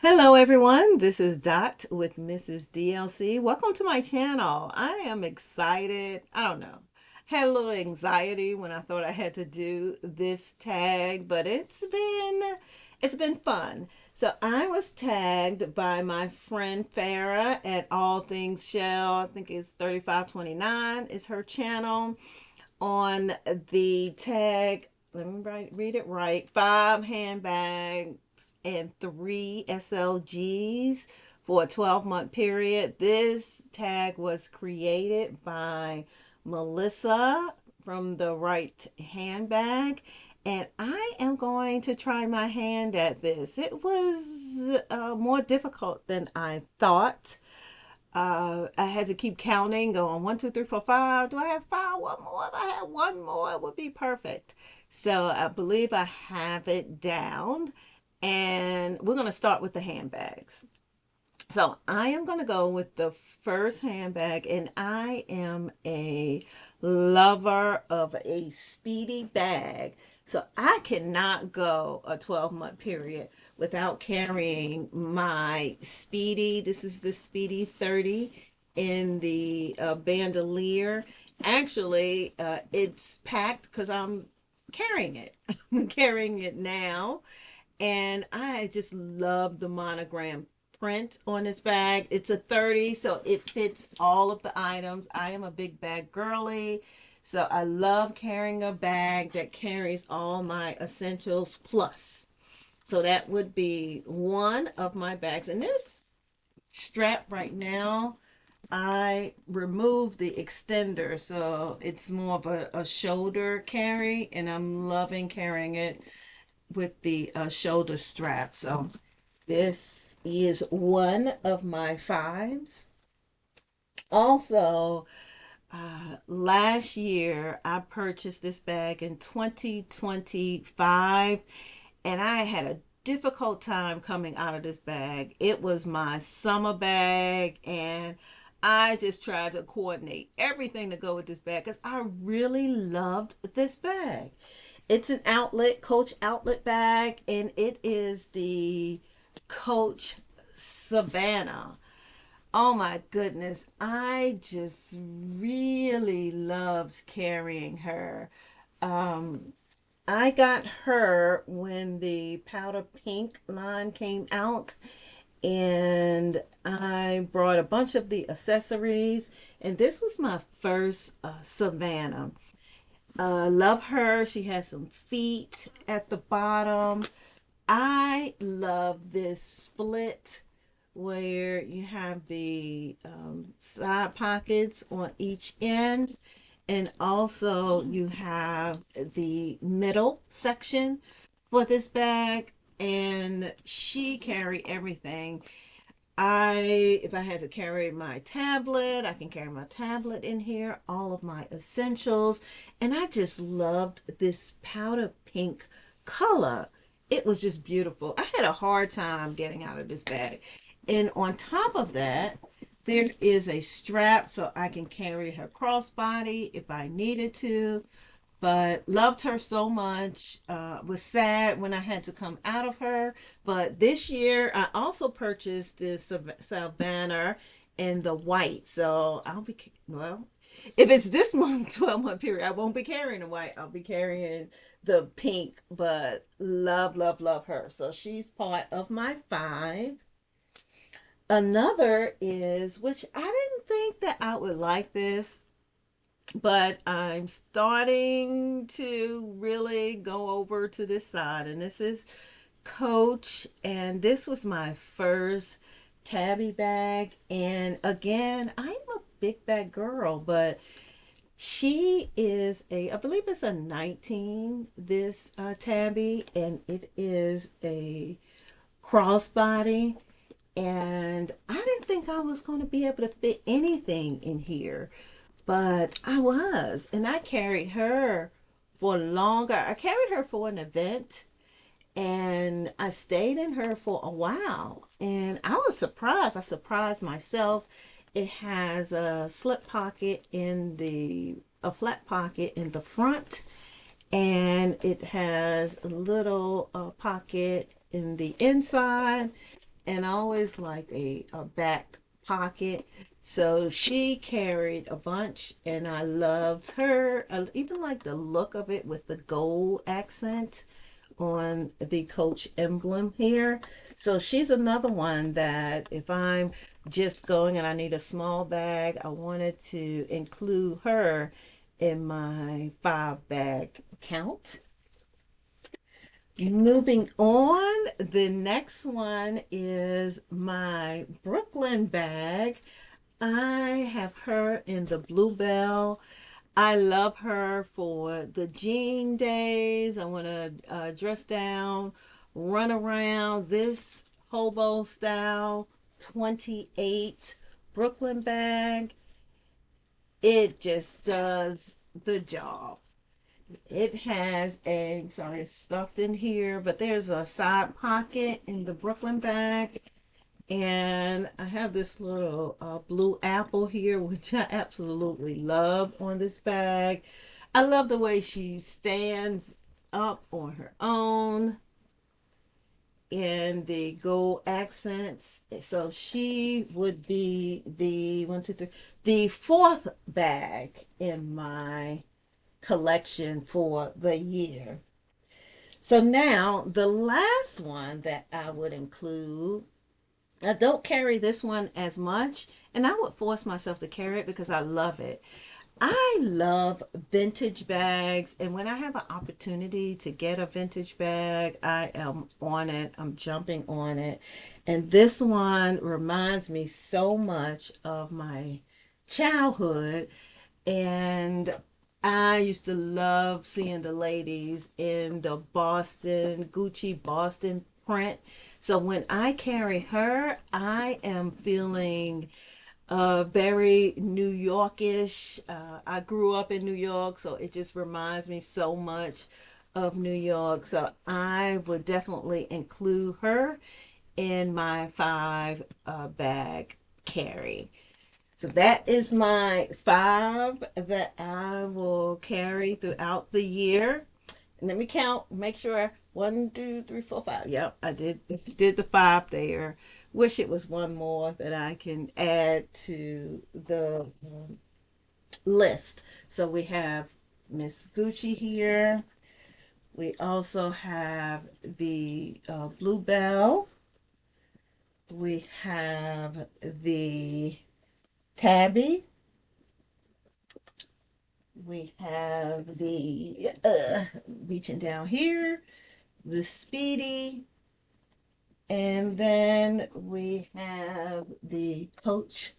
Hello everyone, this is Dot with Mrs. DLC. Welcome to my channel. I am excited. I don't know. Had a little anxiety when I thought I had to do this tag, but it's been fun. So I was tagged by my friend Farah at All Things Shell. I think it's 3529 is her channel on the tag. Let me read it right. 5 handbags and 3 SLGs for a 12-month period. This tag was created by Melissa from the Right Handbag. And I am going to try my hand at this. It was more difficult than I thought. I had to keep counting, going 1, 2, 3, 4, 5. Do I have five? One more. If I had one more, it would be perfect. So I believe I have it down. And we're going to start with the handbags. So I am going to go with the first handbag, and I am a lover of a speedy bag. So I cannot go a 12-month period without carrying my speedy. This is the Speedy 30 in the bandolier. Actually, it's packed because I'm carrying it. I'm carrying it now, and I just love the monogram print on this bag. It's a 30, so it fits all of the items. I am a big bag girly, so I love carrying a bag that carries all my essentials plus. So that would be one of my bags. And this strap right now, I removed the extender, so it's more of a shoulder carry, and I'm loving carrying it with the shoulder strap. So this is one of my fives. Also, last year I purchased this bag in 2025, and I had a difficult time coming out of this bag. It was my summer bag, and I just tried to coordinate everything to go with this bag because I really loved this bag. It's an outlet, Coach outlet bag, and it is the Coach Savannah. Oh my goodness, I just really loved carrying her. Um, I got her when the powder pink line came out, and I brought a bunch of the accessories, and this was my first Savannah. Love her. She has some feet at the bottom. I love this split where you have the side pockets on each end, and also you have the middle section for this bag. And she carry everything. If I had to carry my tablet, I can carry my tablet in here, all of my essentials. And I just loved this powder pink color. It was just beautiful. I had a hard time getting out of this bag. And on top of that, there is a strap so I can carry her crossbody if I needed to, but loved her so much. Was sad when I had to come out of her. But this year, I also purchased this Savannah in the white. So I'll be, well, if it's this month, 12-month period, I won't be carrying the white. I'll be carrying the pink, but love, love, love her. So she's part of my five. Another is, which I didn't think that I would like this, but I'm starting to really go over to this side, and this is Coach, and this was my first tabby bag. And again, I'm a big bag girl, but she is I believe it's a 19, this tabby, and it is a crossbody. And I didn't think I was going to be able to fit anything in here, but I was, and I carried her for longer. I carried her for an event, and I stayed in her for a while, and I was surprised. I surprised myself. It has a slip pocket in the a flat pocket in the front, and it has a little pocket in the inside, and I always like a back pocket. So she carried a bunch, and I loved her. I even like the look of it with the gold accent on the Coach emblem here. So she's another one that if I'm just going and I need a small bag, I wanted to include her in my 5 bag count. Moving on, the next one is my Brooklyn bag. I have her in the Bluebell. I love her for the jean days. I want to dress down, run around this hobo style 28 Brooklyn bag. It just does the job. It has a, sorry, it's stuffed in here, but there's a side pocket in the Brooklyn bag. And I have this little blue apple here, which I absolutely love on this bag. I love the way she stands up on her own and the gold accents. So she would be the one, two, three, the fourth bag in my collection for the year. So now the last one that I would include, I don't carry this one as much, and I would force myself to carry it because I love it. I love vintage bags, and when I have an opportunity to get a vintage bag, I am on it. I'm jumping on it. And this one reminds me so much of my childhood, and I used to love seeing the ladies in the Boston, Gucci Boston print. So when I carry her, I am feeling very New Yorkish. I grew up in New York, so it just reminds me so much of New York. So I would definitely include her in my 5 bag carry. So that is my 5 that I will carry throughout the year. And let me count, make sure 1, 2, 3, 4, 5. Yep, I did the 5 there. Wish it was one more that I can add to the list. So we have Miss Gucci here. We also have the Bluebell. We have the Tabby. We have the reaching down here, the Speedy, and then we have the Coach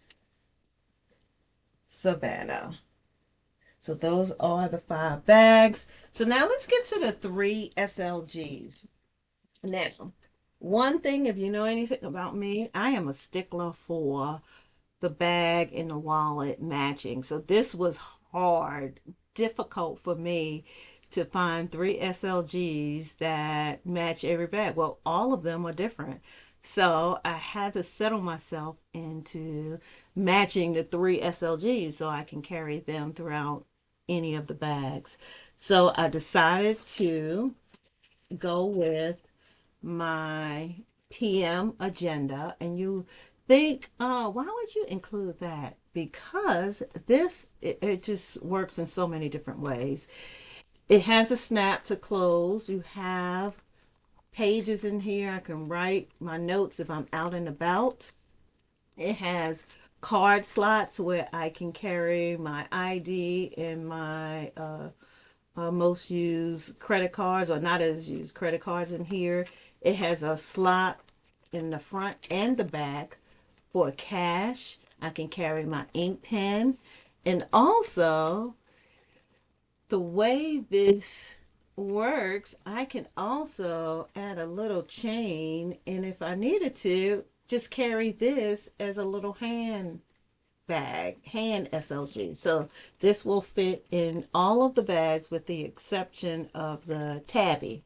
Savannah. So those are the 5 bags. So now let's get to the 3 SLGs. Now, one thing, if you know anything about me, I am a stickler for the bag and the wallet matching. So this was hard, difficult for me to find 3 SLGs that match every bag. Well, all of them are different. So I had to settle myself into matching the 3 SLGs so I can carry them throughout any of the bags. So I decided to go with my PM agenda, and you think, oh, why would you include that? Because it just works in so many different ways. It has a snap to close. You have pages in here. I can write my notes if I'm out and about. It has card slots where I can carry my ID and my most used credit cards, or not as used credit cards in here. It has a slot in the front and the back for cash. I can carry my ink pen. And also, the way this works, I can also add a little chain. And if I needed to, just carry this as a little hand SLG. So this will fit in all of the bags with the exception of the tabby.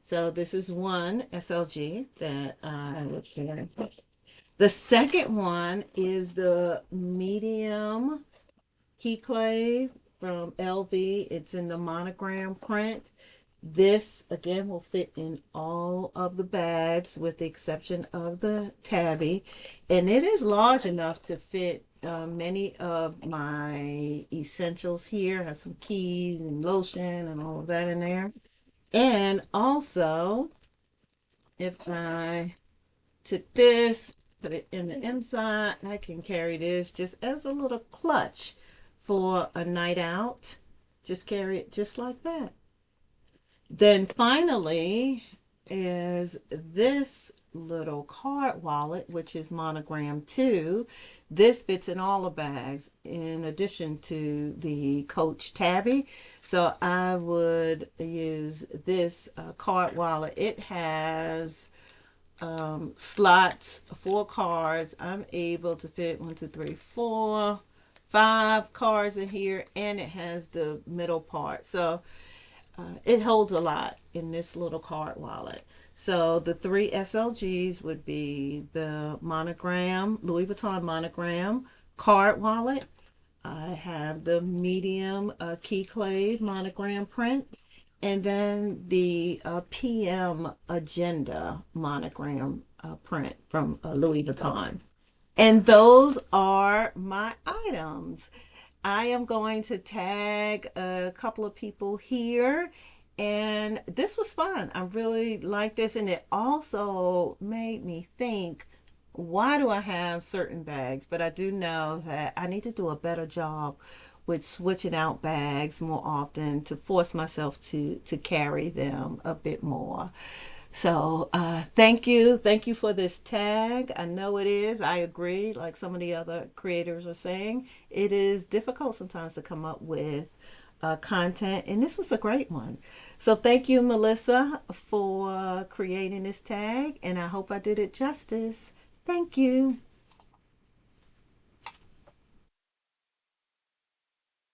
So this is one SLG that I would carry. The second one is the medium heat clay from LV. It's in the monogram print. This again will fit in all of the bags with the exception of the tabby, and it is large enough to fit many of my essentials here. I have some keys and lotion and all of that in there. And also, if I took this, put it in the inside, I can carry this just as a little clutch for a night out. Just carry it just like that. Then finally is this little card wallet, which is monogram too. This fits in all the bags in addition to the Coach Tabby. So I would use this card wallet. It has slots for cards. I'm able to fit 1, 2, 3, 4, 5 cards in here, and it has the middle part. So it holds a lot in this little card wallet. So the three SLGs would be the monogram, Louis Vuitton monogram card wallet. I have the medium key clave monogram print, and then the PM agenda monogram print from Louis Vuitton. And those are my items. I am going to tag a couple of people here. And this was fun. I really like this. And it also made me think, why do I have certain bags? But I do know that I need to do a better job with switching out bags more often to force myself to carry them a bit more. So thank you for this tag. I know it is. I agree. Like some of the other creators are saying, it is difficult sometimes to come up with content, and this was a great one. So thank you, Melissa, for creating this tag, and I hope I did it justice. Thank you.